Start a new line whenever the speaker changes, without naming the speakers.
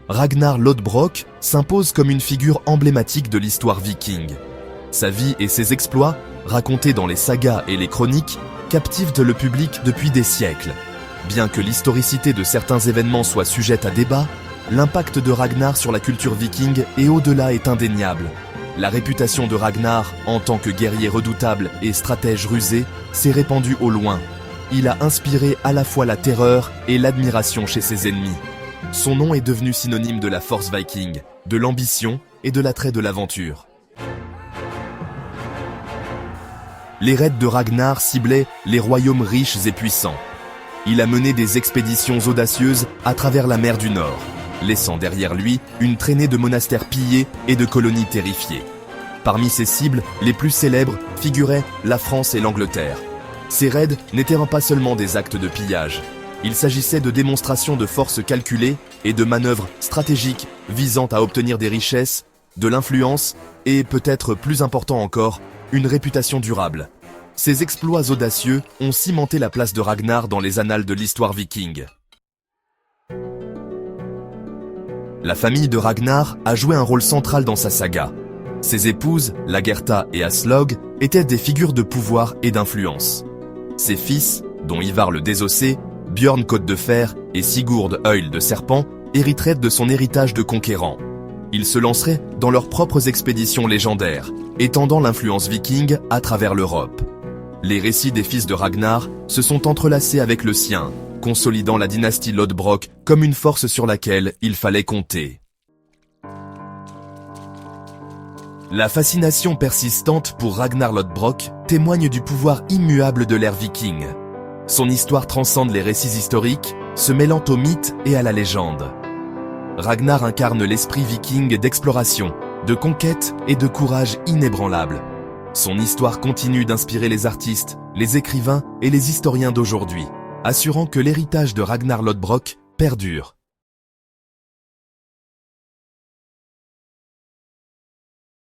Ragnar Lodbrok s'impose comme une figure emblématique de l'histoire viking. Sa vie et ses exploits, racontés dans les sagas et les chroniques, captivent le public depuis des siècles. Bien que l'historicité de certains événements soit sujette à débat, l'impact de Ragnar sur la culture viking et au-delà est indéniable. La réputation de Ragnar, en tant que guerrier redoutable et stratège rusé, s'est répandue au loin. Il a inspiré à la fois la terreur et l'admiration chez ses ennemis. Son nom est devenu synonyme de la force viking, de l'ambition et de l'attrait de l'aventure. Les raids de Ragnar ciblaient les royaumes riches et puissants. Il a mené des expéditions audacieuses à travers la mer du Nord, laissant derrière lui une traînée de monastères pillés et de colonies terrifiées. Parmi ses cibles, les plus célèbres figuraient la France et l'Angleterre. Ces raids n'étaient pas seulement des actes de pillage. Il s'agissait de démonstrations de force calculées et de manœuvres stratégiques visant à obtenir des richesses, de l'influence et, peut-être plus important encore, une réputation durable. Ces exploits audacieux ont cimenté la place de Ragnar dans les annales de l'histoire viking. La famille de Ragnar a joué un rôle central dans sa saga. Ses épouses, Lagertha et Aslog, étaient des figures de pouvoir et d'influence. Ses fils, dont Ivar le Désossé, Björn Côte de Fer et Sigurd Œil de Serpent, hériteraient de son héritage de conquérant. Ils se lanceraient dans leurs propres expéditions légendaires, étendant l'influence viking à travers l'Europe. Les récits des fils de Ragnar se sont entrelacés avec le sien, consolidant la dynastie Lodbrok comme une force sur laquelle il fallait compter. La fascination persistante pour Ragnar Lodbrok témoigne du pouvoir immuable de l'ère viking. Son histoire transcende les récits historiques, se mêlant au mythe et à la légende. Ragnar incarne l'esprit viking d'exploration, de conquête et de courage inébranlable. Son histoire continue d'inspirer les artistes, les écrivains et les historiens d'aujourd'hui, assurant que l'héritage de Ragnar Lodbrok perdure.